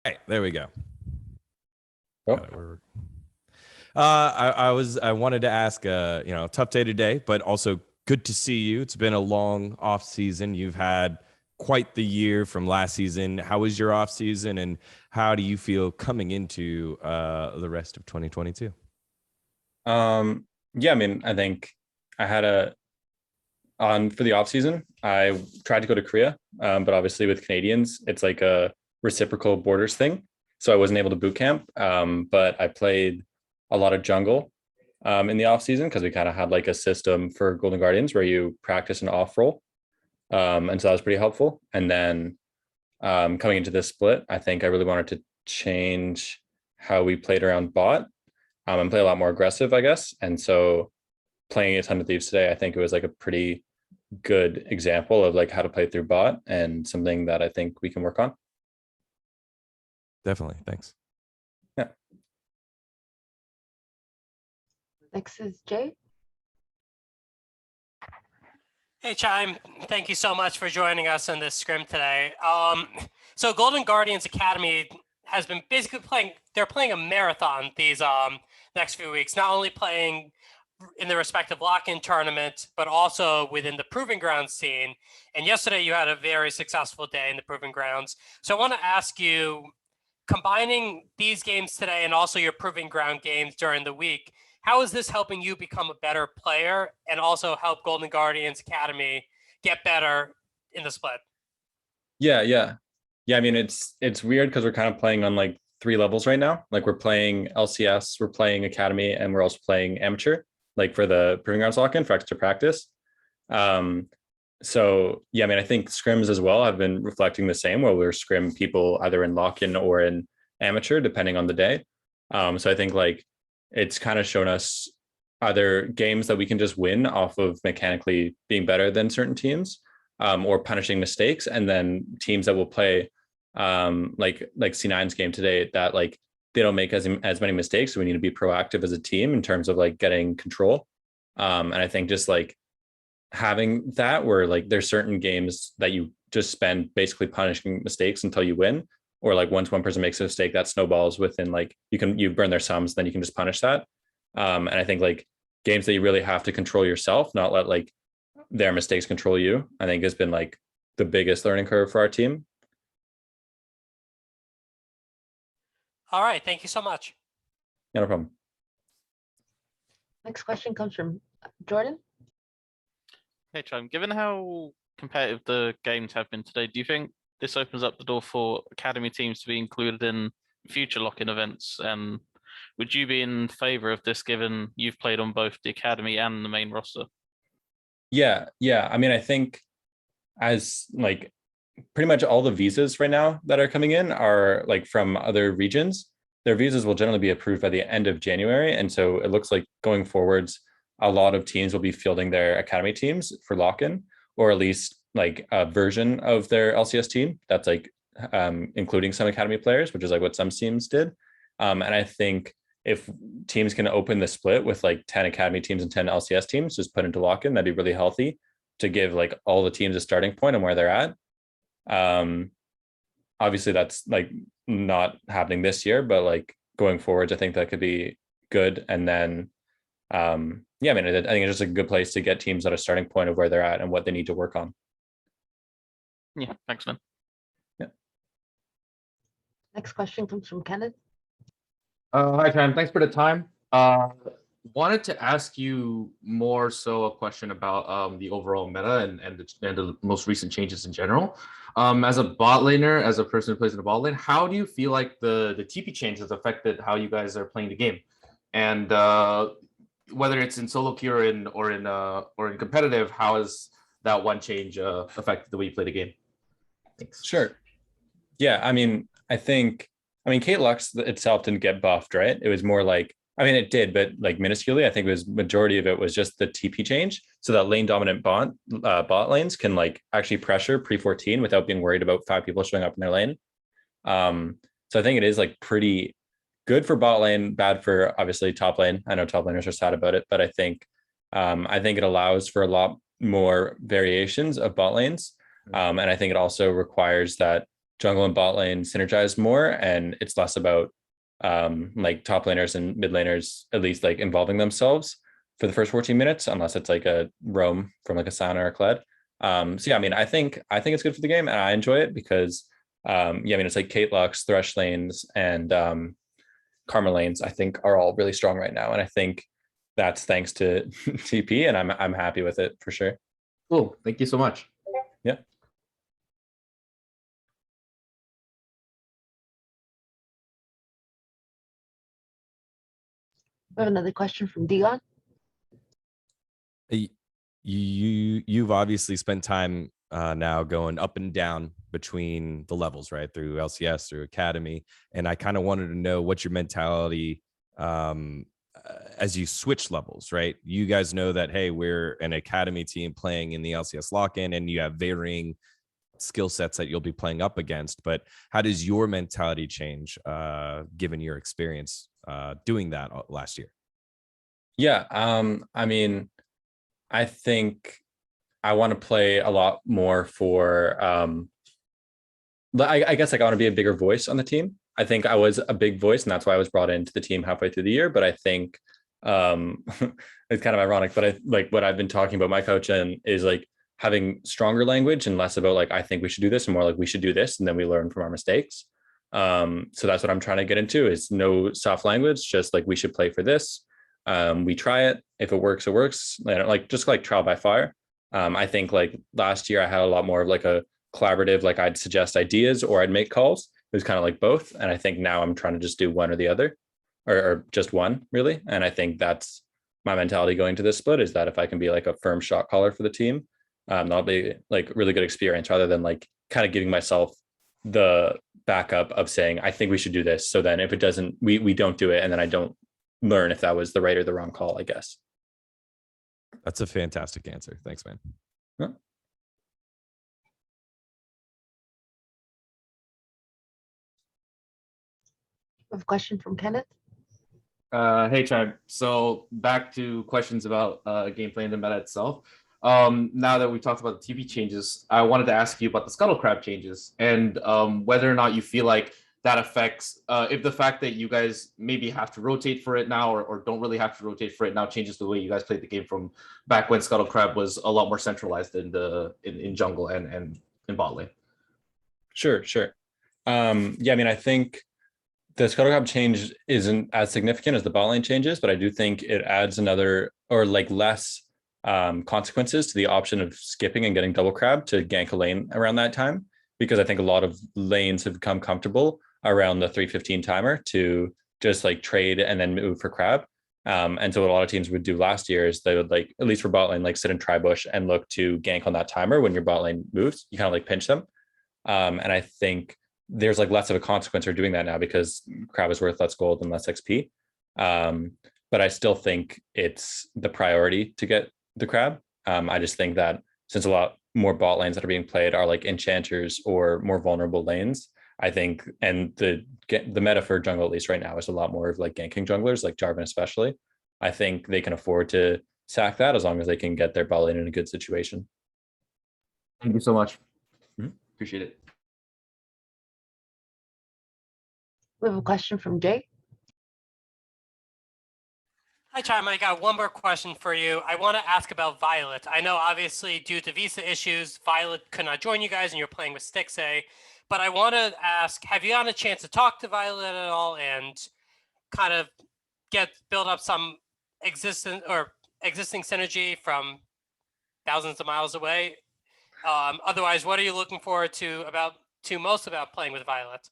Hey, there we go. Oh, I wanted to ask, tough day today, but also good to see you. It's been a long off season. You've had quite the year from last season. How was your off season, and how do you feel coming into the rest of 2022? yeah, I mean, I think I had a on for the off season. I tried to go to Korea, but obviously with Canadians, it's like a reciprocal borders thing. So I wasn't able to boot camp. But I played a lot of jungle in the off season because we kind of had like a system for Golden Guardians where you practice an off role. And so that was pretty helpful. And then coming into this split, I think I really wanted to change how we played around bot and play a lot more aggressive, I guess. And so playing a ton of thieves today, I think it was like a pretty good example of like how to play through bot and something that I think we can work on. Definitely. Thanks. Yeah. Next is Jay. Hey, Chime. Thank you so much for joining us in this scrim today. So Golden Guardians Academy has been basically they're playing a marathon these next few weeks, not only playing in the respective lock-in tournament, but also within the Proving Grounds scene. And yesterday you had a very successful day in the Proving Grounds. So I want to ask you, combining these games today and also your Proving Ground games during the week, how is this helping you become a better player and also help Golden Guardians Academy get better in the split? Yeah. I mean, it's weird because we're kind of playing on like three levels right now. Like we're playing LCS, we're playing Academy, and we're also playing Amateur, like for the Proving Grounds lock-in for extra practice. Um, so yeah, I mean, I think scrims as well have been reflecting the same, where we're scrim people either in lock-in or in Amateur, depending on the day. So I think like it's kind of shown us either games that we can just win off of mechanically being better than certain teams, or punishing mistakes, and then teams that will play like C9's game today that like they don't make as many mistakes. So we need to be proactive as a team in terms of like getting control. And I think just like having that where like there's certain games that you just spend basically punishing mistakes until you win, or like once one person makes a mistake that snowballs within like you burn their sums, then you can just punish that. And I think like games that you really have to control yourself, not let like their mistakes control you, I think has been like the biggest learning curve for our team. All right. Thank you so much. Yeah, no problem. Next question comes from Jordan. Hey, Chime, given how competitive the games have been today, do you think this opens up the door for academy teams to be included in future lock-in events? And would you be in favor of this given you've played on both the academy and the main roster? Yeah. I mean, I think as like pretty much all the visas right now that are coming in are like from other regions. Their visas will generally be approved by the end of January. And so it looks like going forwards, a lot of teams will be fielding their academy teams for lock-in, or at least like a version of their LCS team that's like including some academy players, which is like what some teams did. And I think if teams can open the split with like 10 academy teams and 10 LCS teams just put into lock-in, that'd be really healthy to give like all the teams a starting point on where they're at. Um, Obviously that's like not happening this year, but like going forward, I think that could be good. And then, yeah, I mean, I think it's just a good place to get teams at a starting point of where they're at and what they need to work on. Yeah, thanks, man. Yeah. Next question comes from Kenneth. Hi, Chime. Thanks for the time. Wanted to ask you more so a question about the overall meta and the most recent changes in general. As a bot laner, as a person who plays in the bot lane, how do you feel like the TP changes affected how you guys are playing the game? And whether it's in solo queue or in competitive, how has that one change affected the way you play the game? Thanks. Sure. Yeah, I mean, Kate Lux itself didn't get buffed, right? It was more like, I mean, it did, but like minusculely. I think it was majority of it was just the TP change, so that lane dominant bot lanes can like actually pressure pre-14 without being worried about 5 people showing up in their lane. So I think it is like pretty good for bot lane, bad for obviously top lane. I know top laners are sad about it, but I think it allows for a lot more variations of bot lanes, and I think it also requires that jungle and bot lane synergize more, and it's less about like top laners and mid laners at least like involving themselves for the first 14 minutes, unless it's like a roam from like a Sana or a Kled. So yeah, I mean, I think it's good for the game, and I enjoy it because yeah, I mean, it's like Kate Lux, Thresh lanes, and Karma lanes, I think are all really strong right now, and I think that's thanks to TP, and I'm happy with it for sure. Cool. Thank you so much. Yeah. We have another question from Dion. You've obviously spent time now going up and down between the levels, right? Through LCS, through Academy. And I kind of wanted to know what your mentality as you switch levels, right? You guys know that, hey, we're an Academy team playing in the LCS Lock In, and you have varying skill sets that you'll be playing up against. But how does your mentality change given your experience doing that last year? Yeah, I mean, I think I want to play a lot more for I guess like I want to be a bigger voice on the team. I think I was a big voice, and that's why I was brought into the team halfway through the year. But I think it's kind of ironic, but I like what I've been talking about my coach and is like having stronger language and less about like I think we should do this and more like we should do this, and then we learn from our mistakes. So that's what I'm trying to get into is no soft language, just like we should play for this. We try it. If it works, it works. Like just like trial by fire. I think like last year I had a lot more of like a collaborative, like I'd suggest ideas or I'd make calls. It was kind of like both. And I think now I'm trying to just do one or the other, or just one really. And I think that's my mentality going to this split, is that if I can be like a firm shot caller for the team, that'll be like really good experience rather than like kind of giving myself the backup of saying, I think we should do this. So then if it doesn't, we don't do it. And then I don't learn if that was the right or the wrong call, I guess. That's a fantastic answer. Thanks, man. Yeah. We have a question from Kenneth. Hey, Chime. So back to questions about gameplay and the meta itself. Now that we talked about the TP changes, I wanted to ask you about the Scuttle Crab changes and whether or not you feel like that affects if the fact that you guys maybe have to rotate for it now or don't really have to rotate for it now changes the way you guys played the game from back when Scuttle Crab was a lot more centralized in jungle and in bot lane. Sure. Yeah, I mean, I think the Scuttle Crab change isn't as significant as the bot lane changes, but I do think it adds another or like less consequences to the option of skipping and getting double crab to gank a lane around that time, because I think a lot of lanes have become comfortable around the 3:15 timer to just like trade and then move for crab. And so what a lot of teams would do last year is they would like, at least for bot lane, like sit in tri-bush and look to gank on that timer when your bot lane moves. You kind of like pinch them. And I think there's like less of a consequence for doing that now because crab is worth less gold and less XP. But I still think it's the priority to get the crab. I just think that since a lot more bot lanes that are being played are like enchanters or more vulnerable lanes, I think, and the meta for jungle at least right now is a lot more of like ganking junglers, like Jarvan especially. I think they can afford to sack that as long as they can get their bot lane in a good situation. Thank you so much. Appreciate it. We have a question from Jay. Hi, Chime. I got one more question for you. I want to ask about Violet. I know, obviously, due to visa issues, Violet could not join you guys, and you're playing with Stixay. But I want to ask, have you gotten a chance to talk to Violet at all and kind of build up some existing synergy from thousands of miles away? Otherwise, what are you looking forward to most about playing with Violet?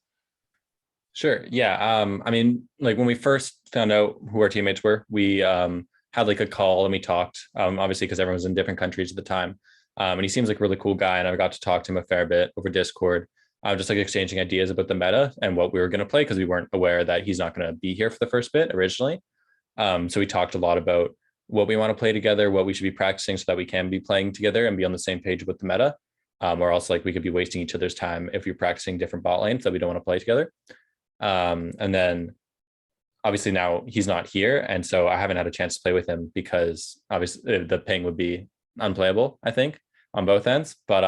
Sure. Yeah. I mean, like when we first found out who our teammates were, we had like a call and we talked, obviously because everyone was in different countries at the time. And he seems like a really cool guy. And I got to talk to him a fair bit over Discord, just like exchanging ideas about the meta and what we were going to play, because we weren't aware that he's not going to be here for the first bit originally. So we talked a lot about what we want to play together, what we should be practicing so that we can be playing together and be on the same page with the meta. Or else like we could be wasting each other's time if you're practicing different bot lanes that we don't want to play together. And then obviously now he's not here. And so I haven't had a chance to play with him because obviously the ping would be unplayable, I think, on both ends. But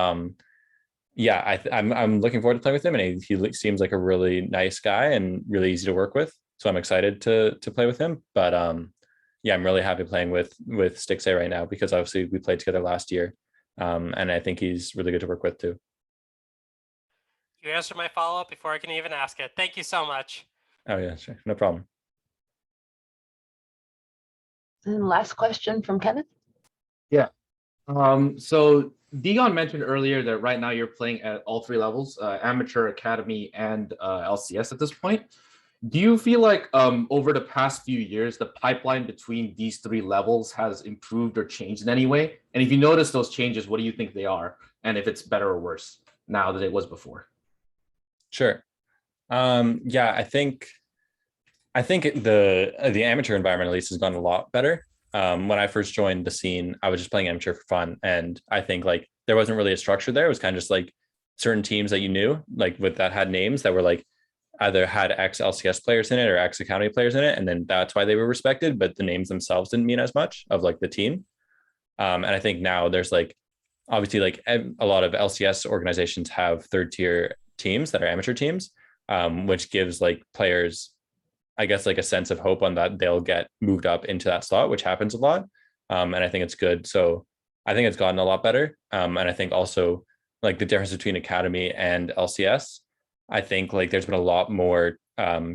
yeah, I'm looking forward to playing with him, and seems like a really nice guy and really easy to work with. So I'm excited to play with him. But yeah, I'm really happy playing with Stixay right now because obviously we played together last year, and I think he's really good to work with too. You answered my follow-up before I can even ask it. Thank you so much. Oh yeah, sure, no problem. And last question from Kenneth. So Dion mentioned earlier that right now you're playing at all three levels, amateur, academy, and LCS at this point. Do you feel like over the past few years, the pipeline between these three levels has improved or changed in any way? And if you notice those changes, what do you think they are? And if it's better or worse now than it was before? Sure. Yeah, I think the amateur environment at least has gone a lot better. When I first joined the scene, I was just playing amateur for fun, and I think like there wasn't really a structure there. It was kind of just like certain teams that you knew, like that had names that were like either had ex LCS players in it or ex Academy players in it, and then that's why they were respected. But the names themselves didn't mean as much of like the team. And I think now there's like obviously like a lot of LCS organizations have third tier teams that are amateur teams, which gives like players, I guess, like a sense of hope on that they'll get moved up into that slot, which happens a lot. And I think it's good. So I think it's gotten a lot better. And I think also like the difference between Academy and LCS, I think like there's been a lot more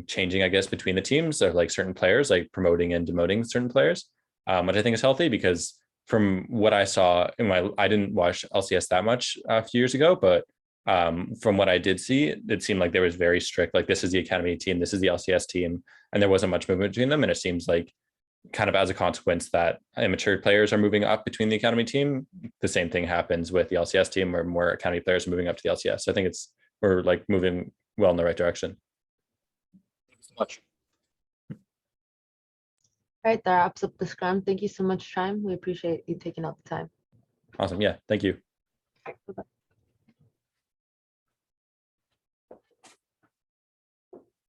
changing, I guess, between the teams of like certain players, like promoting and demoting certain players, which I think is healthy because from what I saw I didn't watch LCS that much a few years ago, but from what I did see, it seemed like there was very strict, like this is the Academy team, this is the LCS team, and there wasn't much movement between them. And it seems like kind of as a consequence that amateur players are moving up between the Academy team. The same thing happens with the LCS team where more Academy players are moving up to the LCS. So I think we're like moving well in the right direction. Thanks so much. All right, that wraps up the scrum. Thank you so much, Chime. We appreciate you taking out the time. Awesome. Yeah. Thank you. All right, bye-bye.